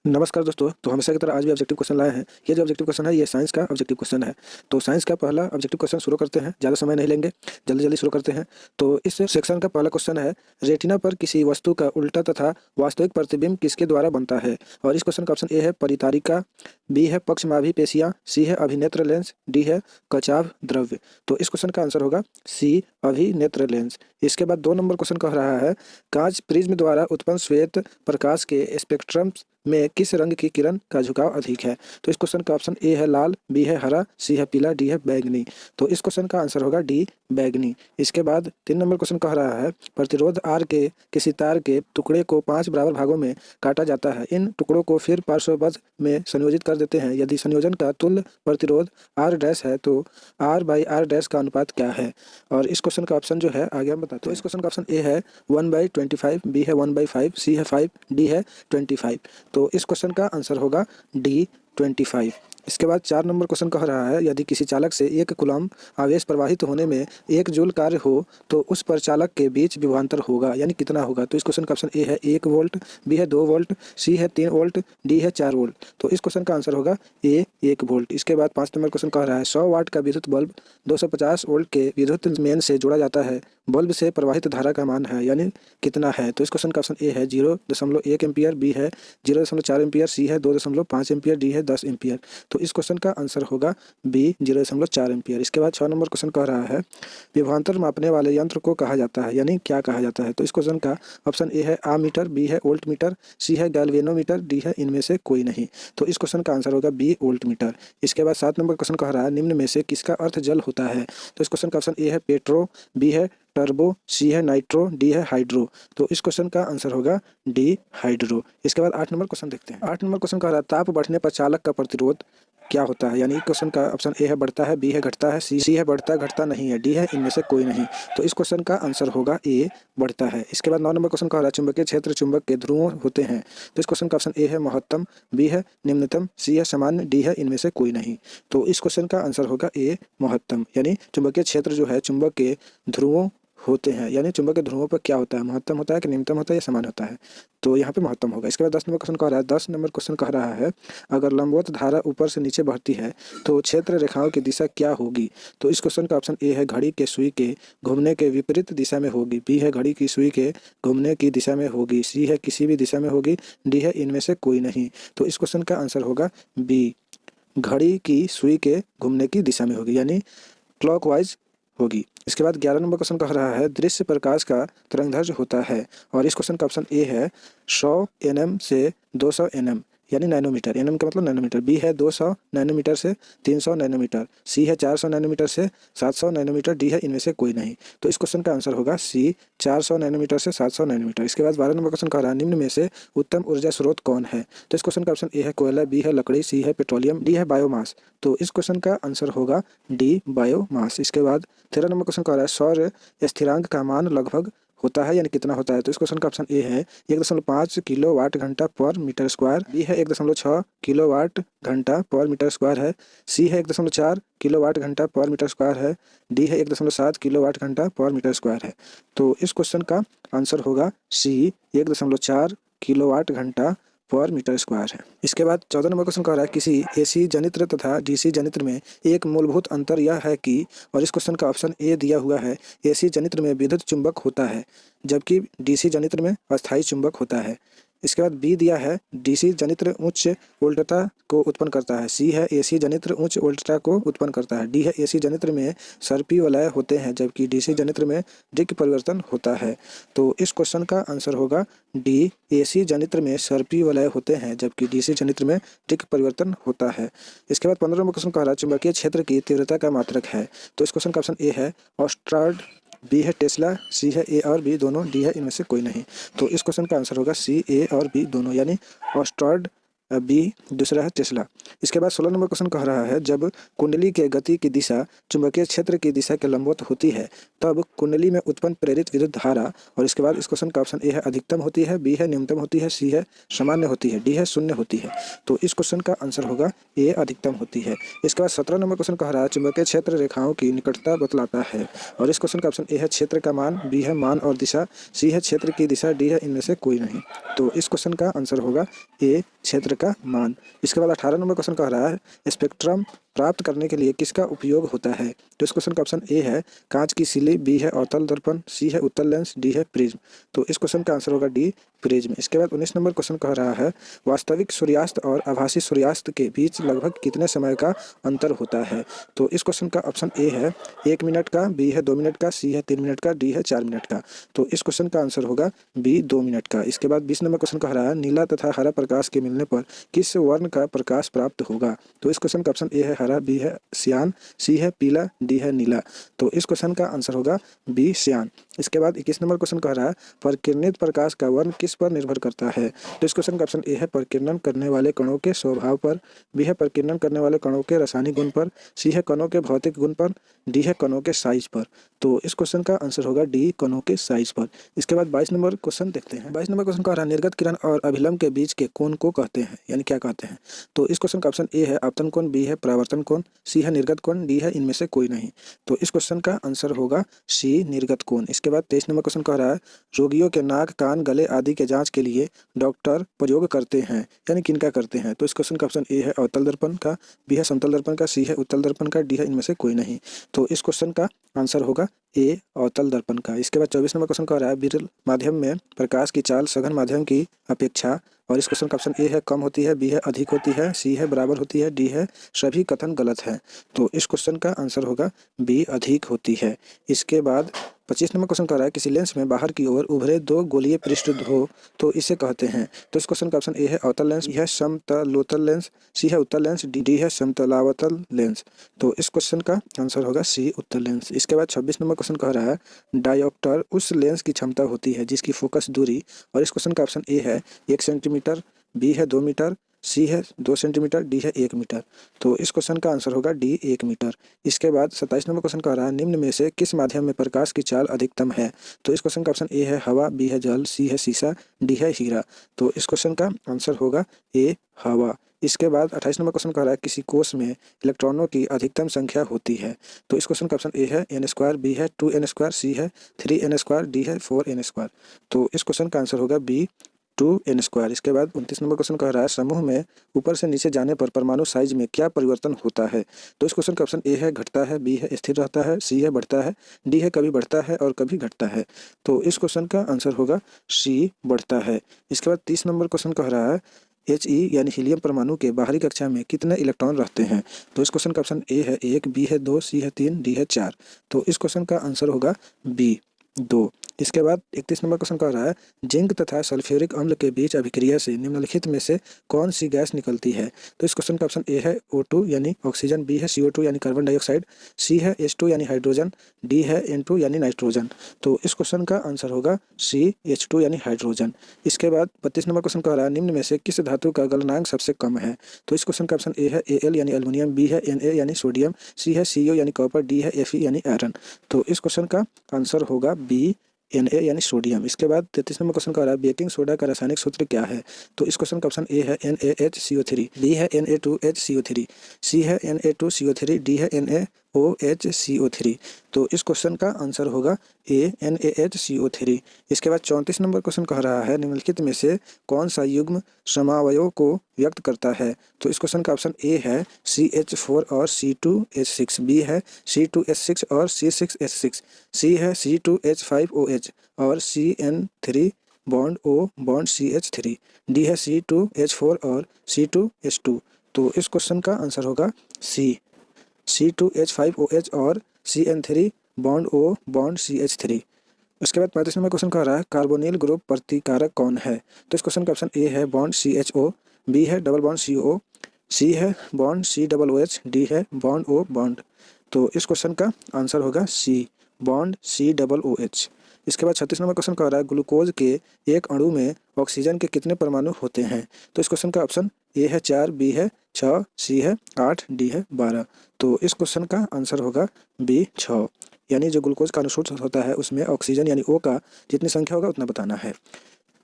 नमस्कार दोस्तों। तो हमेशा की तरह आज भी ऑब्जेक्टिव क्वेश्चन लाए हैं। ये जो ऑब्जेक्टिव क्वेश्चन है ये साइंस का ऑब्जेक्टिव क्वेश्चन है। तो साइंस का पहला ऑब्जेक्टिव क्वेश्चन शुरू करते हैं, ज़्यादा समय नहीं लेंगे, जल्दी जल्दी शुरू करते हैं। तो इस सेक्शन का पहला क्वेश्चन है, रेटिना पर किसी वस्तु का उल्टा तथा वास्तविक प्रतिबिंब किसके द्वारा बनता है। और इस क्वेश्चन का ऑप्शन ए है परितारिका, बी है पक्षमाभी पेशियाँ, सी है अभिनेत्र लेंस, डी है कचाव द्रव्य। तो इस क्वेश्चन का आंसर होगा सी अभिनेत्र लेंस। इसके बाद 2 नंबर क्वेश्चन कह रहा है, कांच प्रिज्म द्वारा उत्पन्न श्वेत प्रकाश के स्पेक्ट्रम में किस रंग की किरण का झुकाव अधिक है। तो इस क्वेश्चन का ऑप्शन ए है लाल, बी है हरा, सी है पीला, डी है बैंगनी। तो इस क्वेश्चन का आंसर होगा डी बैंगनी। इसके बाद 3 नंबर क्वेश्चन कह रहा है, प्रतिरोध आर के किसी तार के टुकड़े को 5 बराबर भागों में काटा जाता है। इन टुकड़ों को फिर पार्श्वबद्ध में संयोजित कर देते हैं। यदि संयोजन का तुल्य प्रतिरोध आर डैश है तो आर बाई आर डैश का अनुपात क्या है। और इस क्वेश्चन का ऑप्शन जो है आगे हम बताते हैं। तो इस क्वेश्चन का ऑप्शन ए है 1/25, बी है 1/5, सी है 5, डी है 25। तो इस क्वेश्चन का आंसर होगा डी 25। इसके बाद 4 नंबर क्वेश्चन कह रहा है, यदि किसी चालक से 1 कूलम्ब आवेश प्रवाहित होने में 1 जूल कार्य हो तो उस पर चालक के बीच विभवांतर होगा, यानी कितना होगा। तो इस क्वेश्चन का ऑप्शन ए है 1 वोल्ट, बी है 2 वोल्ट, सी है 3 वोल्ट, डी है 4 वोल्ट। तो इस क्वेश्चन का आंसर होगा ए 1 वोल्ट। इसके बाद 5 नंबर क्वेश्चन कह रहा है, 100 वाट का विद्युत बल्ब 250 वोल्ट के विद्युत मेन से जोड़ा जाता है, बल्ब से प्रवाहित धारा का मान है, यानी कितना है। तो इस क्वेश्चन का ऑप्शन ए है 0.1 एम्पियर, बी है 0.4 एम्पियर, सी है 2.5 एम्पियर, डी है 10 एम्पियर। तो इस क्वेश्चन का आंसर होगा बी 0.4 एम्पियर। इसके बाद 6 नंबर क्वेश्चन कह रहा है, विभवांतर मापने वाले यंत्र को कहा जाता है, यानी क्या कहा जाता है। तो इस क्वेश्चन का ऑप्शन ए है आमीटर, बी है वोल्ट मीटर, सी है गैल्वेनोमीटर, डी है इनमें से कोई नहीं। तो इस क्वेश्चन का आंसर होगा बी वोल्ट मीटर। इसके बाद 7 नंबर क्वेश्चन कह रहा है, निम्न में से किसका अर्थ जल होता है। तो इस क्वेश्चन का ऑप्शन ए है पेट्रो, बी है टर्बो, सी है नाइट्रो, डी है हाइड्रो। तो इस क्वेश्चन का आंसर होगा डी हाइड्रो। इसके बाद 8 नंबर क्वेश्चन देखते हैं। 8 नंबर क्वेश्चन कह रहा है, ताप बढ़ने पर चालक का प्रतिरोध क्या होता है। यानी क्वेश्चन का ऑप्शन ए है बढ़ता है, बी है घटता है, सी है बढ़ता है घटता नहीं है, डी है इनमें से कोई नहीं। तो इस क्वेश्चन का आंसर होगा ए बढ़ता है। इसके बाद 9 नंबर क्वेश्चन कह रहा है, चुंबकीय क्षेत्र चुंबक के ध्रुव होते हैं। तो इस क्वेश्चन का ऑप्शन ए है महत्तम, बी है निम्नतम, सी है सामान्य, डी है इनमें से कोई नहीं। तो इस क्वेश्चन का आंसर होगा ए महत्तम। यानी चुंबकीय क्षेत्र जो है चुंबक के ध्रुवों होते हैं, यानी चुंबक के ध्रुवों पर क्या होता है, महत्तम होता है कि निम्नतम होता है या समान होता है। तो यहाँ पे महत्तम होगा। इसके बाद 10 नंबर क्वेश्चन कह रहा है, 10 नंबर क्वेश्चन कह रहा है, अगर लंबवत धारा ऊपर से नीचे बढ़ती है तो क्षेत्र रेखाओं की दिशा क्या होगी। तो इस क्वेश्चन का ऑप्शन ए है घड़ी के सुई के घूमने के विपरीत दिशा में होगी, बी है घड़ी की सुई के घूमने की दिशा में होगी, सी है किसी भी दिशा में होगी, डी है इनमें से कोई नहीं। तो इस क्वेश्चन का आंसर होगा बी, घड़ी की सुई के घूमने की दिशा में होगी, यानी क्लॉकवाइज होगी। इसके बाद 11 नंबर क्वेश्चन कह रहा है, दृश्य प्रकाश का तरंगदैर्घ्य होता है। और इस क्वेश्चन का ऑप्शन ए है 100 nm से 200 nm, यानी नैनोमीटर, एनएम का मतलब नैनोमीटर, बी है 200 नैनोमीटर से 300 नैनोमीटर, सी है 400 नैनोमीटर से 700 नैनोमीटर, डी है इनमें से कोई नहीं। तो इस क्वेश्चन का आंसर होगा सी 400 नैनोमीटर से 700 नैनोमीटर। इसके बाद 12 नंबर क्वेश्चन कह रहा है, निम्न में से उत्तम ऊर्जा स्रोत कौन है। तो इस क्वेश्चन का ऑप्शन ए है कोयला, बी है लकड़ी, सी है पेट्रोलियम, डी है बायोमास। तो इस क्वेश्चन का आंसर होगा डी बायोमास। इसके बाद 13 नंबर क्वेश्चन कह रहा है, सौर स्थिरांक का मान लगभग होता है, यानी कितना होता है। तो इस क्वेश्चन का ऑप्शन ए है 1.5 किलोवाट घंटा पर मीटर स्क्वायर, बी है 1.6 किलोवाट घंटा पर मीटर स्क्वायर है, सी है 1.4 किलोवाट घंटा पर मीटर स्क्वायर है, डी है 1.7 किलोवाट घंटा पर मीटर स्क्वायर है। तो इस क्वेश्चन का आंसर होगा सी 1.4 किलोवाट घंटा पर मीटर स्क्वायर है। इसके बाद 14 नंबर क्वेश्चन कह रहा है, किसी एसी जनित्र तथा डीसी जनित्र में एक मूलभूत अंतर यह है कि, और इस क्वेश्चन का ऑप्शन ए दिया हुआ है, एसी जनित्र में विद्युत चुंबक होता है जबकि डीसी जनित्र में अस्थायी चुंबक होता है। इसके बाद बी दिया है, डीसी जनित्र उच्च वोल्टता को उत्पन्न करता है, सी है एसी जनित्र उच्च वोल्टता को उत्पन्न करता है, डी है एसी जनित्र में सर्पी वलय होते हैं जबकि डीसी जनित्र में दिक् परिवर्तन होता है। तो इस क्वेश्चन का आंसर होगा डी, एसी जनित्र में सर्पी वलय होते हैं जबकि डीसी जनित्र में दिक् परिवर्तन होता है। इसके बाद 15 नंबर क्वेश्चन कह रहा है, चुंबकीय क्षेत्र की तीव्रता का मात्रक है। तो इस क्वेश्चन का ऑप्शन ए है ऑस्ट्राड, बी है टेस्ला, सी है ए और बी दोनों, डी है इनमें से कोई नहीं। तो इस क्वेश्चन का आंसर होगा सी, ए और बी दोनों, यानी ऑस्ट्राड बी दूसरा है टेस्ला। इसके बाद 16 नंबर क्वेश्चन कह रहा है जब कुंडली के गति की दिशा चुंबकीय क्षेत्र की दिशा के लंबवत होती है तब कुंडली में उत्पन्न प्रेरित विद्युत धारा, और इसके बाद इस क्वेश्चन का ऑप्शन ए है अधिकतम होती है, बी है न्यूनतम होती है, सी है सामान्य होती है, डी है शून्य होती है। तो इस क्वेश्चन का आंसर होगा ए अधिकतम होती है। इसके बाद 17 नंबर क्वेश्चन कह रहा है चुंबकीय क्षेत्र रेखाओं की निकटता बतलाता है, और इस क्वेश्चन का ऑप्शन ए है क्षेत्र का मान, बी है मान और दिशा, सी है क्षेत्र की दिशा, डी है इनमें से कोई नहीं। तो इस क्वेश्चन का आंसर होगा ए क्षेत्र का मान। इसके बाद 18 नंबर क्वेश्चन कह रहा है स्पेक्ट्रम प्राप्त करने के लिए किसका उपयोग होता है। तो इस क्वेश्चन का ऑप्शन ए है कांच की सिली, बी है अवतल दर्पण, सी है उत्तल लेंस, डी है प्रिज्म। तो इस क्वेश्चन का आंसर होगा डी प्रिज्म। इसके बाद 19 नंबर क्वेश्चन कह रहा है वास्तविक सूर्यास्त और आभासी सूर्यास्त के बीच लगभग कितने समय का अंतर होता है। तो इस क्वेश्चन का ऑप्शन ए है 1 मिनट का, बी है 2 मिनट का, सी है 3 मिनट का, डी है 4 मिनट का। तो इस क्वेश्चन का आंसर होगा बी 2 मिनट का। इसके बाद 20 नंबर क्वेश्चन कह रहा है नीला तथा हरा प्रकाश के मिलने पर किस वर्ण का प्रकाश प्राप्त होगा। तो इस क्वेश्चन का ऑप्शन ए है हरा, बी है सियान, सी है पीला, डी है नीला। तो इस क्वेश्चन का आंसर होगा बी सियान। इसके बाद 21 नंबर क्वेश्चन कह रहा है परिकिरणित प्रकाश का वर्ण किस पर निर्भर करता है। तो इस क्वेश्चन का ऑप्शन ए है परिकिरण करने वाले कणों के स्वभाव पर, बी है परिकिरण करने वाले कणों के रासायनिक गुण पर, सी है कणों के भौतिक गुण पर, डी है कणों के साइज पर। तो इस क्वेश्चन का आंसर होगा डी कणों के साइज पर। इसके बाद 22 नंबर क्वेश्चन देखते हैं। 22 नंबर क्वेश्चन कह रहा है निर्गत किरण और अभिलंब के बीच के कोण को कहते हैं, यानी क्या कहते हैं। तो इस क्वेश्चन का ऑप्शन ए है आपतन कोण, बी है परावर्तन कोण, सी है निर्गत कोण, डी है इनमें से कोई नहीं। तो इस क्वेश्चन का आंसर होगा सी निर्गत कोण। इसके बाद 23 नंबर क्वेश्चन कह रहा है रोगियों के नाक, कान, गले आदि के जांच के लिए डॉक्टर प्रयोग करते हैं, यानी किनका करते हैं। तो इस क्वेश्चन का ऑप्शन ए है अवतल दर्पण का, बी है समतल दर्पण का, सी है उत्तल दर्पण का, डी है इनमें से कोई नहीं। तो इस क्वेश्चन का आंसर होगा ए अवतल दर्पण का। इसके बाद 24 नंबर क्वेश्चन कह रहा है विरल माध्यम में प्रकाश की चाल सघन माध्यम की अपेक्षा, और इस क्वेश्चन का ऑप्शन ए है कम होती है, बी है अधिक होती है, सी है बराबर होती है, डी है सभी कथन गलत है। तो इस क्वेश्चन का आंसर होगा बी अधिक होती है। इसके बाद 25 नंबर क्वेश्चन कह रहा है किसी लेंस में बाहर की ओर उभरे 2 गोलीय पृष्ठ हो तो इसे कहते हैं। तो इस क्वेश्चन का ऑप्शन ए है अवतल लेंस, बी है समतलोत्तल लेंस, सी है उत्तल लेंस, डी है समतलावतल लेंस। तो इस क्वेश्चन का आंसर होगा सी उत्तल लेंस। इसके बाद 26 नंबर क्वेश्चन कह रहा है डायोप्टर उस लेंस की क्षमता होती है जिसकी फोकस दूरी, और इस क्वेश्चन का ऑप्शन ए है 1 सेंटीमीटर, बी है 2 मीटर, सी है 2 सेंटीमीटर, डी है 1 मीटर। तो इस क्वेश्चन का आंसर होगा डी 1 मीटर। इसके बाद 27 नंबर क्वेश्चन कह रहा है निम्न में से किस माध्यम में प्रकाश की चाल अधिकतम है। तो इस क्वेश्चन का ऑप्शन ए है हवा, बी है जल, सी है शीशा, डी है हीरा। तो इस क्वेश्चन का आंसर होगा ए हवा। इसके बाद 28 नंबर क्वेश्चन कह रहा है किसी कोष में इलेक्ट्रॉनों की अधिकतम संख्या होती है। तो इस क्वेश्चन का ऑप्शन ए है n², बी है 2n², सी है 3n², डी है 4n²। तो इस क्वेश्चन का आंसर होगा बी 2n²। इसके बाद 29 नंबर क्वेश्चन कह रहा है समूह में ऊपर से नीचे जाने पर परमाणु साइज में क्या परिवर्तन होता है। तो इस क्वेश्चन का ऑप्शन ए है घटता है, बी है स्थिर रहता है, सी है बढ़ता है, डी है कभी बढ़ता है और कभी घटता है। तो इस क्वेश्चन का आंसर होगा सी बढ़ता है। इसके बाद 30 नंबर क्वेश्चन कह रहा है He यानी हीलियम परमाणु के बाहरी कक्षा में कितने इलेक्ट्रॉन रहते हैं। तो इस क्वेश्चन का ऑप्शन ए है 1, बी है 2, सी है 3, डी है 4। तो इस क्वेश्चन का आंसर होगा बी 2। इसके बाद 31 नंबर क्वेश्चन कह रहा है जिंक तथा सल्फ्यूरिक अम्ल के बीच अभिक्रिया से निम्नलिखित में से कौन सी गैस निकलती है। तो इस क्वेश्चन का ऑप्शन ए है O2 यानी ऑक्सीजन, बी है CO2 यानी कार्बन डाइऑक्साइड, सी है H2 यानी हाइड्रोजन, डी है N2 यानी नाइट्रोजन। तो इस क्वेश्चन का आंसर होगा सी H2 यानी हाइड्रोजन। इसके बाद 32 नंबर क्वेश्चन कह रहा है निम्न में से किस धातु का गलनांक सबसे कम है। तो इस क्वेश्चन का ऑप्शन ए है Al यानी एल्युमिनियम, बी है Na यानी सोडियम, सी है Co यानी कॉपर, डी है Fe यानी आयरन। तो इस क्वेश्चन का आंसर होगा बी Na यानी सोडियम। इसके बाद 33 नंबर क्वेश्चन कह रहा है बेकिंग सोडा का रासायनिक सूत्र क्या है। तो इस क्वेश्चन का ऑप्शन ए है NaHCO3, बी है Na2HCO3, सी है Na2CO3, डी है NaOHCO3। तो इस क्वेश्चन का आंसर होगा ए NaHCO3। इसके बाद 34 नंबर क्वेश्चन कह रहा है निम्नलिखित में से कौन सा युग्म समावयव को व्यक्त करता है। तो इस क्वेश्चन का ऑप्शन ए है CH4 और C2H6, बी है C2H6 और C6H6, सी है C2H5OH और CN3 bond O bond CH3, D है C2H4 और C2H2। तो इस क्वेश्चन का आंसर होगा सी C2H5OH और CN3 bond O bond CH3। उसके बाद 35 नंबर क्वेश्चन कह रहा है कार्बोनिल ग्रुप प्रतिकारक कौन है। तो इस क्वेश्चन का ऑप्शन ए है बॉन्ड CHO, बी है डबल बॉन्ड CO, सी है बॉन्ड COOH, डी है बॉन्ड O बॉन्ड। तो इस क्वेश्चन का आंसर होगा सी बॉन्ड COOH। इसके बाद 36 नंबर क्वेश्चन कह रहा है ग्लूकोज के एक अणु में ऑक्सीजन के कितने परमाणु होते हैं। तो इस क्वेश्चन का ऑप्शन ए है 4, बी है 6, सी है 8, डी है 12। तो इस क्वेश्चन का आंसर होगा बी 6, यानी जो ग्लूकोज का अनुसूत्र होता है उसमें ऑक्सीजन यानी O का जितनी संख्या होगा उतना बताना है।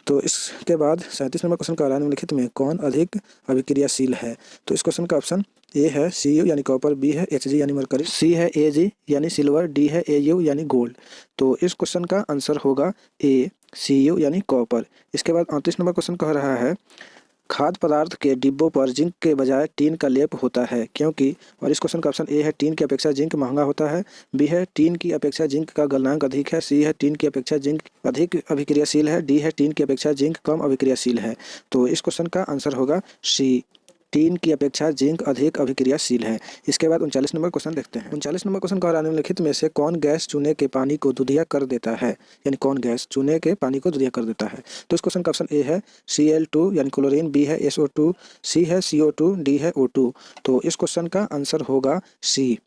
तो इसके बाद 37 नंबर क्वेश्चन का निम्नलिखित में कौन अधिक अभिक्रियाशील है। तो इस क्वेश्चन का ऑप्शन ए है Cu यानी कॉपर, बी है Hg यानी मरकरी, सी है Ag यानी सिल्वर, डी है Au यानी गोल्ड। तो इस क्वेश्चन का आंसर होगा ए Cu यानी कॉपर। इसके बाद 38 नंबर क्वेश्चन कह रहा है खाद्य पदार्थ के डिब्बों पर जिंक के बजाय टीन का लेप होता है क्योंकि। और इस क्वेश्चन का ऑप्शन ए है टीन की अपेक्षा जिंक महंगा होता है, बी है टीन की अपेक्षा जिंक का गलनांक अधिक है, सी है टीन की अपेक्षा जिंक अधिक अभिक्रियाशील है, डी है टीन की अपेक्षा जिंक कम अभिक्रियाशील है। तो इस क्वेश्चन का आंसर होगा सी, टीन की अपेक्षा जिंक अधिक अभिक्रियाशील है। इसके बाद 39 नंबर क्वेश्चन देखते हैं। 39 नंबर क्वेश्चन का निम्नलिखित में से कौन गैस चूने के पानी को दूधिया कर देता है, यानी कौन गैस चूने के पानी को दूधिया कर देता है। तो इस क्वेश्चन का ऑप्शन ए है Cl2 यानी क्लोरीन, बी है SO2, सी है CO2, डी है O2। तो इस क्वेश्चन का आंसर होगा सी,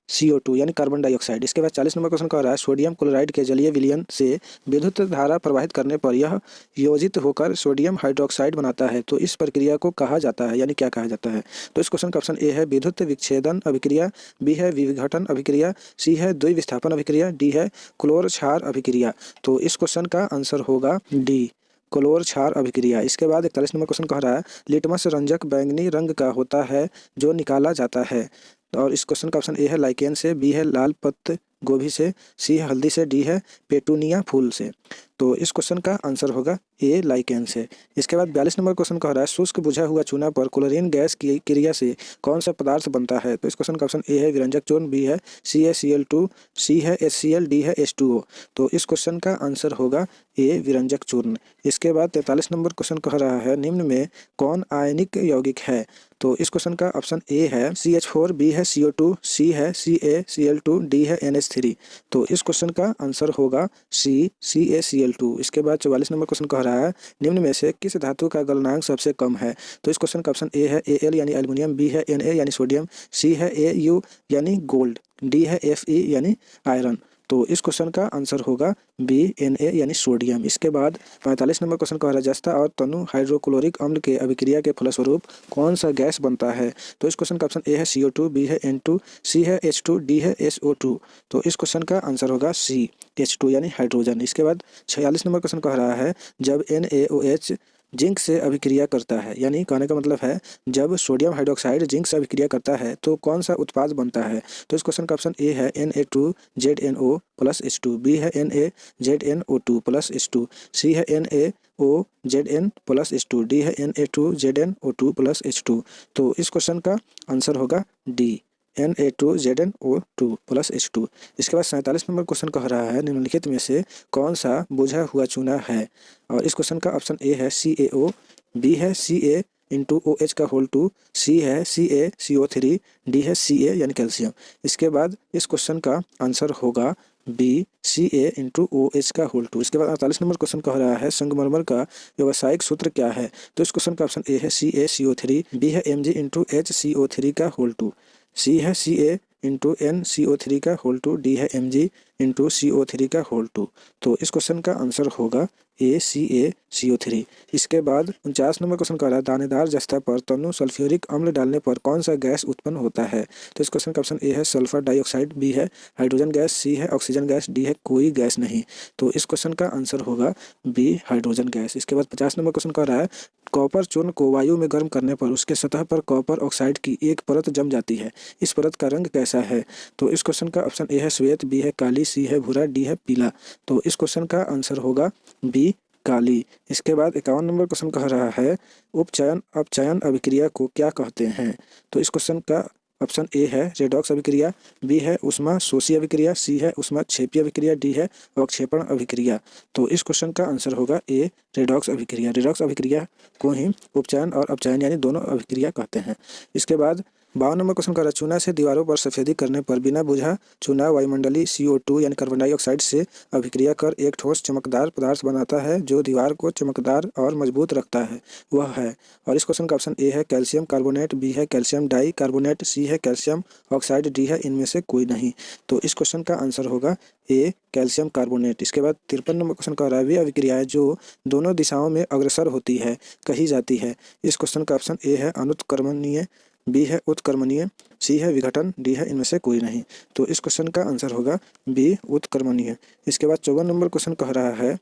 CO2 यानी कार्बन डाइऑक्साइड। इसके बाद 40 नंबर क्वेश्चन कह रहा है सोडियम क्लोराइड के जलीय विलयन से विद्युत धारा प्रवाहित करने पर यह योजित होकर सोडियम हाइड्रोक्साइड बनाता है। तो इस प्रक्रिया को कहा जाता है, यानी क्या कहा जाता है। तो इस क्वेश्चन का ऑप्शन ए है विद्युत विच्छेदन अभिक्रिया, बी है विघटन अभिक्रिया, सी है द्विविस्थापन अभिक्रिया, डी है क्लोर क्षार अभिक्रिया। तो इस क्वेश्चन का आंसर होगा डी, क्लोर क्षार अभिक्रिया। इसके बाद 41 नंबर क्वेश्चन कह रहा है लिटमस रंजक बैंगनी रंग का होता है जो निकाला जाता है। और इस क्वेश्चन का ऑप्शन ए है लाइकेन से, बी है लाल पत्त गोभी से, सी है हल्दी से, डी है पेटूनिया फूल से। तो इस क्वेश्चन का आंसर होगा ए लाइकेन से। इसके बाद 42 नंबर क्वेश्चन कह रहा है शुष्क बुझा हुआ चूना पर क्लोरीन गैस की क्रिया से कौन सा पदार्थ बनता है। तो इस क्वेश्चन का ऑप्शन ए है विरंजक चूर्ण, बी है CaCl2, सी है HCl, डी है H2O। तो इस क्वेश्चन का आंसर होगा ए विरंजक चूर्ण। इसके बाद 43 नंबर क्वेश्चन कह रहा है निम्न में कौन आयनिक यौगिक है। तो इस क्वेश्चन का ऑप्शन ए है CH4, बी है CO2, सी है CaCl2, डी है NH3। तो इस क्वेश्चन का आंसर होगा सी, CaCl2। इसके बाद 44 नंबर क्वेश्चन कह रहा है निम्न में से किस धातु का गलनांक सबसे कम है। तो इस क्वेश्चन का ऑप्शन ए है Al यानी एल्युमिनियम, बी है Na यानी सोडियम, सी है Au यानी गोल्ड, डी है Fe यानी आयरन। तो इस क्वेश्चन का आंसर होगा बी Na यानी सोडियम। इसके बाद 45 नंबर क्वेश्चन कह रहा है जस्ता और तनु हाइड्रोक्लोरिक अम्ल के अभिक्रिया के फलस्वरूप कौन सा गैस बनता है। तो इस क्वेश्चन का ऑप्शन ए है CO2, बी है N2, सी है H2, डी है SO2। तो इस क्वेश्चन का आंसर होगा सी, H2 यानी हाइड्रोजन। इसके बाद 46 नंबर क्वेश्चन कह रहा है जब NaOH जिंक से अभिक्रिया करता है, यानी कहने का मतलब है जब सोडियम हाइड्रोक्साइड जिंक से अभिक्रिया करता है तो कौन सा उत्पाद बनता है। तो इस क्वेश्चन का ऑप्शन ए है Na2ZNO प्लस H2, बी है NaZnO2 प्लस H2, सी है NaOZN प्लस H2, डी है Na2ZnO2 प्लस H2। तो इस क्वेश्चन का आंसर होगा डी, Na2ZnO2 प्लस H2। इसके बाद 47 नंबर क्वेश्चन कह रहा है निम्नलिखित में से कौन सा बुझा हुआ चूना है। और इस क्वेश्चन का ऑप्शन ए है CaO, बी है Ca(OH) का होल 2, सी है CaCO3, डी है Ca यानी कैल्शियम। इसके बाद इस क्वेश्चन का आंसर होगा बी, Ca(OH) का होल 2। इसके बाद 48 नंबर क्वेश्चन कह रहा है संगमरमर का व्यावसायिक सूत्र क्या है। तो इस क्वेश्चन का ऑप्शन ए है CaCO3, बी है Mg(HCO3) का होल 2, सी है Ca(NCO3) का होल 2, डी है Mg(CO3) का होल 2। तो इस क्वेश्चन का आंसर होगा ए CaCO3। इसके बाद 49 नंबर क्वेश्चन कह रहा है दानेदार जस्ता पर तनु सल्फ्यूरिक अम्ल डालने पर कौन सा गैस उत्पन्न होता है। तो इस क्वेश्चन का ऑप्शन ए है सल्फर डाइऑक्साइड, बी है हाइड्रोजन गैस, सी है ऑक्सीजन गैस, डी है कोई गैस नहीं। तो इस क्वेश्चन का आंसर होगा बी, हाइड्रोजन गैस। इसके बाद 50 नंबर क्वेश्चन कह रहा है कॉपर चूर्ण को वायु में गर्म करने पर उसके सतह पर कॉपर ऑक्साइड की एक परत जम जाती है, इस परत का रंग कैसा है। तो इस क्वेश्चन का ऑप्शन ए है श्वेत, बी है काली, सी है भूरा, डी है पीला। तो इस क्वेश्चन का आंसर होगा बी, काली। इसके बाद 51 नंबर क्वेश्चन कह रहा है उपचयन अपचयन अभिक्रिया को क्या कहते हैं। तो इस क्वेश्चन का ऑप्शन ए है रेडॉक्स अभिक्रिया, बी है उष्मा शोषी अभिक्रिया, सी है उष्मा क्षेपी अभिक्रिया, डी है अवक्षेपण अभिक्रिया। तो इस क्वेश्चन का आंसर होगा ए, रेडॉक्स अभिक्रिया। रेडॉक्स अभिक्रिया को ही उपचयन और अपचयन यानी दोनों अभिक्रिया कहते हैं। इसके बाद 52 नंबर क्वेश्चन कह रहा है चूना से दीवारों पर सफेदी करने पर बिना बुझा चूना वायुमंडलीय CO2 यानी कार्बन डाइऑक्साइड से अभिक्रिया कर एक ठोस चमकदार पदार्थ बनाता है जो दीवार को चमकदार और मजबूत रखता है, वह है। और इस क्वेश्चन का ऑप्शन ए है कैल्शियम कार्बोनेट, बी है कैल्शियम डाई कार्बोनेट, सी है कैल्शियम ऑक्साइड, डी है इनमें से कोई नहीं। तो इस क्वेश्चन का आंसर होगा ए कैल्शियम कार्बोनेट। इसके बाद 53 नंबर क्वेश्चन कह रहा है वे अभिक्रियाएं जो दोनों दिशाओं में अग्रसर होती है कही जाती है। इस क्वेश्चन का ऑप्शन ए है अनुत्क्रमणीय, बी है उत्क्रमणीय, सी है विघटन, डी है इनमें से कोई नहीं। तो इस क्वेश्चन का आंसर होगा बी उत्क्रमणीय। इसके बाद 54 नंबर क्वेश्चन कह रहा है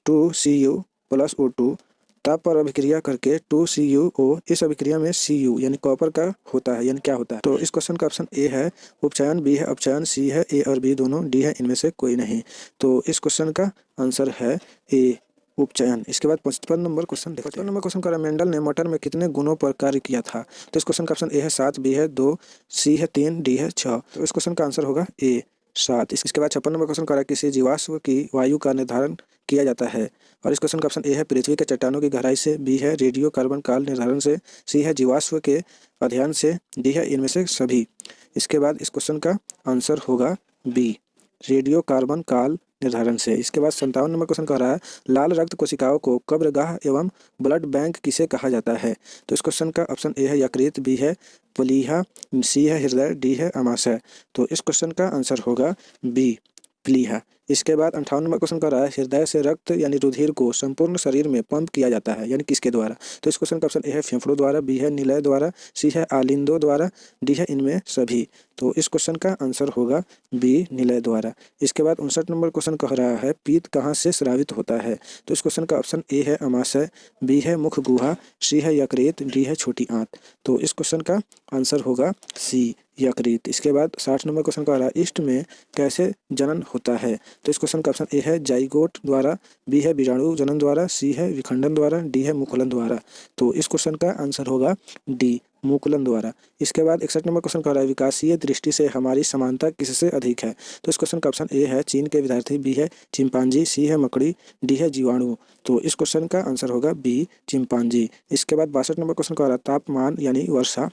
2Cu + O2 ताप पर अभिक्रिया करके 2CuO इस अभिक्रिया में Cu यानी कॉपर का होता है, यानी क्या होता है। तो इस क्वेश्चन का ऑप्शन ए है उपचयन, बी है अपचयन, सी है ए और बी दोनों, डी है इनमें से कोई नहीं। तो इस क्वेश्चन का आंसर है ए उपचयन। इसके बाद 55 नंबर क्वेश्चन देखते हैं। 55 नंबर क्वेश्चन कह रहा है मेंडल ने मटर में कितने गुणों पर कार्य किया था। तो इस क्वेश्चन का ऑप्शन ए है 7, बी है 2, सी है 3, डी है 6। तो इस क्वेश्चन का आंसर होगा ए 7। इसके बाद 56 नंबर क्वेश्चन कह रहा है किसी जीवाश्म की वायु का निर्धारण किया जाता है। और इस क्वेश्चन का ऑप्शन ए है पृथ्वी के चट्टानों की गहराई से, बी है रेडियो कार्बन काल निर्धारण से, सी है जीवाश्म के अध्ययन से, डी है इनमें से सभी। इसके बाद इस क्वेश्चन का आंसर होगा बी रेडियो कार्बन काल निर्धारण से। इसके बाद 57 नंबर क्वेश्चन कह रहा है लाल रक्त कोशिकाओं को कब्रगाह एवं ब्लड बैंक किसे कहा जाता है। तो इस क्वेश्चन का ऑप्शन ए है यकृत, बी है प्लीहा, सी है हृदय, डी है अमाशय। तो इस क्वेश्चन का आंसर होगा बी प्लीहा। इसके बाद 58 नंबर क्वेश्चन कर रहा है हृदय से रक्त यानी रुधिर को संपूर्ण शरीर में पंप किया जाता है, यानी किसके द्वारा। तो इस क्वेश्चन का ऑप्शन ए है फेफड़ों द्वारा, बी है निलय द्वारा, सी है आलिंदों द्वारा, डी है इनमें सभी। तो इस क्वेश्चन का आंसर होगा बी निलय द्वारा। इसके बाद 59 नंबर क्वेश्चन कह रहा है पीत कहाँ से स्रावित होता है। तो इस क्वेश्चन का ऑप्शन ए है अमाशय, बी है मुख गुहा, सी है यकृत, डी है छोटी आंत। तो इस क्वेश्चन का आंसर होगा सी यकृत। इसके बाद 60 नंबर क्वेश्चन कह रहा है ईस्ट में कैसे जनन होता है। तो इस क्वेश्चन का ऑप्शन ए है जाइगोट द्वारा, बी है बीजाणु जनन द्वारा, सी है विखंडन द्वारा, डी है मुकुलन द्वारा। तो इस क्वेश्चन का आंसर होगा डी मुकुलन द्वारा। इसके बाद 61 नंबर क्वेश्चन कह रहा है विकासीय दृष्टि से हमारी समानता किससे अधिक है। तो इस क्वेश्चन का ऑप्शन ए है चीन के विद्यार्थी, बी है चिंपांजी, सी है मकड़ी, डी है जीवाणु। तो इस क्वेश्चन का आंसर होगा बी चिंपांजी। इसके बाद 62 नंबर क्वेश्चन कह रहा है तापमान यानी वर्षा।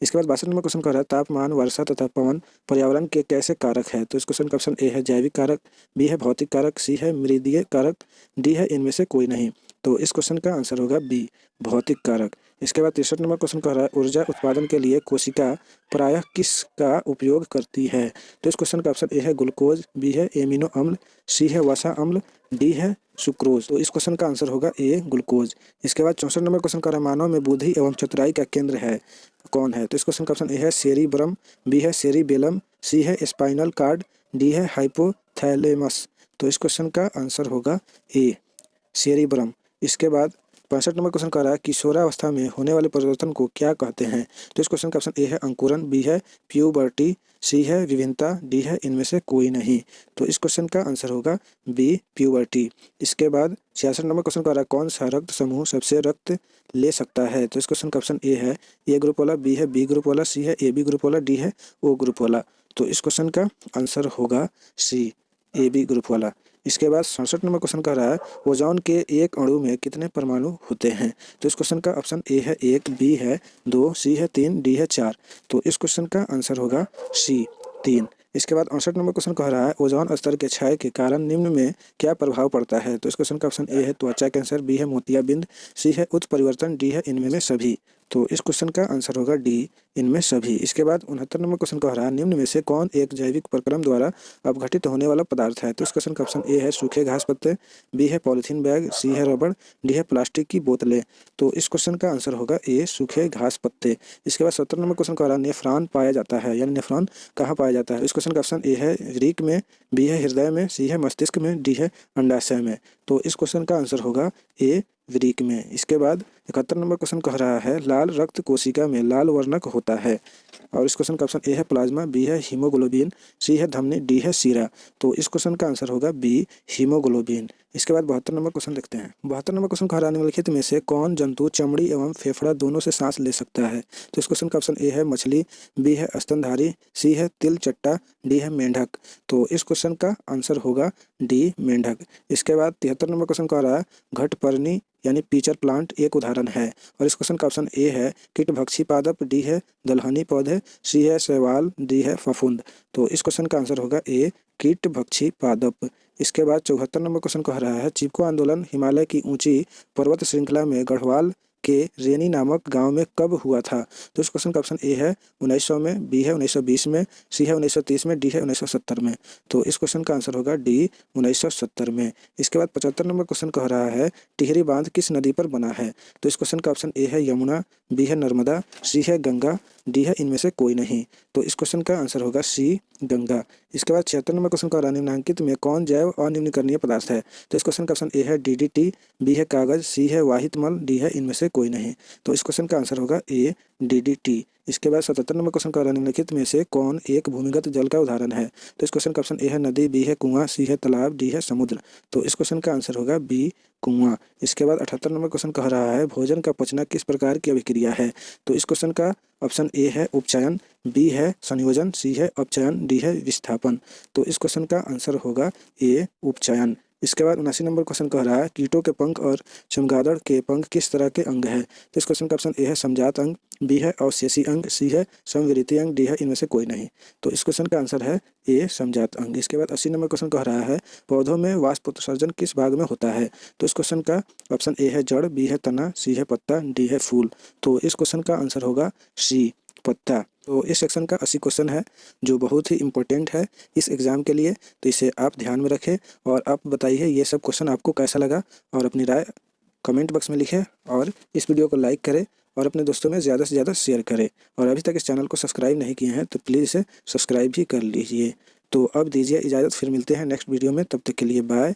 इसके बाद 62 नंबर क्वेश्चन कह रहा है तापमान, वर्षा तथा पवन पर्यावरण के कैसे कारक है। तो इस क्वेश्चन का ऑप्शन ए है जैविक कारक, बी है भौतिक कारक, सी है मृदीय कारक, डी है इनमें से कोई नहीं। तो इस क्वेश्चन का आंसर होगा बी भौतिक कारक। इसके बाद 63 नंबर क्वेश्चन कह रहा है ऊर्जा उत्पादन के लिए कोशिका प्रायः किसका उपयोग करती है। तो इस क्वेश्चन का ऑप्शन ए है ग्लूकोज, बी है एमिनो अम्ल, सी है वसा अम्ल, डी है सुक्रोज। तो इस क्वेश्चन का आंसर होगा ए ग्लूकोज। इसके बाद 64 नंबर क्वेश्चन कह रहा है मानव में बुद्धि एवं चतुराई का केंद्र है कौन है। तो इस क्वेश्चन का ऑप्शन ए है सेरिब्रम, बी है सेरिबेलम, सी है स्पाइनल कार्ड, डी है हाइपोथैलेमस। तो इस क्वेश्चन का आंसर होगा ए सेरिब्रम। इसके बाद 65 नंबर क्वेश्चन कह रहा है किशोरावस्था में होने वाले परिवर्तन को क्या कहते हैं। तो इस क्वेश्चन का ऑप्शन ए है अंकुरन, बी है प्यूबर्टी, सी है विभिन्नता, डी है इनमें से कोई नहीं। तो इस क्वेश्चन का आंसर होगा बी प्यूबर्टी। इसके बाद 66 नंबर क्वेश्चन कह रहा है कौन सा रक्त समूह सबसे रक्त ले सकता है। तो इस क्वेश्चन का ऑप्शन ए है ए ग्रुप वाला, बी है बी ग्रुप वाला, सी है ए बी ग्रुप वाला, डी है ओ ग्रुप वाला। तो इस क्वेश्चन का आंसर होगा सी ए बी ग्रुप वाला। इसके बाद 67 नंबर क्वेश्चन कह रहा है ओजोन के एक अणु में कितने परमाणु होते हैं। तो इस क्वेश्चन का ऑप्शन ए है 1, बी है 2, सी है 3, डी है 4। तो इस क्वेश्चन का आंसर होगा सी 3। इसके बाद 68 नंबर क्वेश्चन कह रहा है ओजोन स्तर के क्षय के कारण निम्न में क्या प्रभाव पड़ता है। तो इस क्वेश्चन का ऑप्शन ए है त्वचा कैंसर, बी है मोतियाबिंद, सी है उत्परिवर्तन, डी है इनमें में सभी। तो इस क्वेश्चन का आंसर होगा डी इनमें सभी। इसके बाद 69 नंबर क्वेश्चन कह रहा है निम्न में से कौन एक जैविक प्रक्रम द्वारा अपघटित होने वाला पदार्थ है। तो इस क्वेश्चन का ऑप्शन ए है सूखे घास पत्ते, बी है पॉलीथीन बैग, सी है रबड़, डी है प्लास्टिक की बोतलें। तो इस क्वेश्चन का आंसर होगा ए सूखे घास पत्ते। इसके बाद 70 नंबर क्वेश्चन कह रहा है नेफ्रॉन पाया जाता है, यानी नेफ्रॉन कहाँ पाया जाता है। इस क्वेश्चन का ऑप्शन ए है रीक में, बी है हृदय में, सी है मस्तिष्क में, डी है अंडाशय में। तो इस क्वेश्चन का आंसर होगा ए वृक्क में। इसके बाद 71 नंबर क्वेश्चन कह रहा है लाल रक्त कोशिका में लाल वर्णक होता है। और इस क्वेश्चन का ऑप्शन ए है प्लाज्मा, बी है हीमोग्लोबिन, सी है धमनी, डी है सीरा। तो इस क्वेश्चन का आंसर होगा बी हीमोग्लोबिन। इसके बाद 72 नंबर क्वेश्चन देखते हैं। 72 नंबर क्वेश्चन कह रहा है निम्नलिखित में से कौन जंतु चमड़ी एवं फेफड़ा दोनों से सांस ले सकता है। तो इस क्वेश्चन का ऑप्शन ए है मछली, बी है स्तनधारी, सी है तिल चट्टा, डी है मेंढक। तो इस क्वेश्चन का आंसर होगा डी मेंढक। इसके बाद 73 नंबर क्वेश्चन कह रहा है घटपर्णी यानी पीचर प्लांट एक उदाहरण है। और इस क्वेश्चन का ऑप्शन ए है कीटभक्षी पादप, डी है दलहनी पौधे, सी है शैवाल, डी है फफूंद। तो इस क्वेश्चन का आंसर होगा ए कीटभक्षी पादप। इसके बाद 74 नंबर क्वेश्चन कह रहा है चिपको आंदोलन हिमालय की ऊंची पर्वत श्रृंखला में गढ़वाल के रेनी नामक गांव में कब हुआ था। तो इस क्वेश्चन का ऑप्शन ए है 1900 में, बी है 1920 में, सी है 1930 में, डी है 1970 में। तो इस क्वेश्चन का आंसर होगा डी 1970 में। इसके बाद 75 नंबर क्वेश्चन कह रहा है टिहरी बांध किस नदी पर बना है। तो इस क्वेश्चन का ऑप्शन ए है यमुना, बी है नर्मदा, सी है गंगा, डी है इनमें से कोई नहीं। तो इस क्वेश्चन का आंसर होगा सी गंगा। इसके बाद 76 नंबर क्वेश्चन कह रहा है निम्नलिखित में कौन जैव अनिम्नकरणीय पदार्थ है। तो इस क्वेश्चन का ऑप्शन ए है डीडीटी, बी है कागज, सी है वाहित मल, डी है इनमें से कोई नहीं। तो इस क्वेश्चन का आंसर होगा ए डीडीटी। इसके बाद 77 नंबर क्वेश्चन कह रहा है निम्नलिखित में से कौन एक भूमिगत जल का उदाहरण है। तो इस क्वेश्चन का ऑप्शन ए है नदी, बी है कुआं, सी है तालाब, डी है समुद्र। तो इस क्वेश्चन का आंसर होगा बी कुआं। इसके बाद 78 नंबर क्वेश्चन कह रहा है भोजन का पचना किस प्रकार की अभिक्रिया है। तो इस क्वेश्चन का ऑप्शन ए है उपचयन, बी है संयोजन, सी है अपचयन, डी है विस्थापन। तो इस क्वेश्चन का आंसर होगा ए उपचयन। इसके बाद 79 नंबर क्वेश्चन कह रहा है कीटों के पंख और चमगादड़ के पंख किस तरह के अंग है। तो इस क्वेश्चन का ऑप्शन ए है समजात अंग, बी है अवशेषी अंग, सी है समविरिति अंग, डी है इनमें से कोई नहीं। तो इस क्वेश्चन का आंसर है ए समजात अंग। इसके बाद 80 नंबर क्वेश्चन कह रहा है पौधों में वाष्पोत्सर्जन किस भाग में होता है। तो इस क्वेश्चन का ऑप्शन ए है जड़, बी है तना, सी है पत्ता, डी है फूल। तो इस क्वेश्चन का आंसर होगा सी पत्ता। तो इस सेक्शन का 80 क्वेश्चन है जो बहुत ही इम्पोर्टेंट है इस एग्ज़ाम के लिए। तो इसे आप ध्यान में रखें और आप बताइए ये सब क्वेश्चन आपको कैसा लगा और अपनी राय कमेंट बॉक्स में लिखें और इस वीडियो को लाइक करें और अपने दोस्तों में ज़्यादा से ज़्यादा शेयर करें। और अभी तक इस चैनल को सब्सक्राइब नहीं किए हैं तो प्लीज़ इसे सब्सक्राइब भी कर लीजिए। तो अब दीजिए इजाज़त, फिर मिलते हैं नेक्स्ट वीडियो में। तब तक के लिए बाय।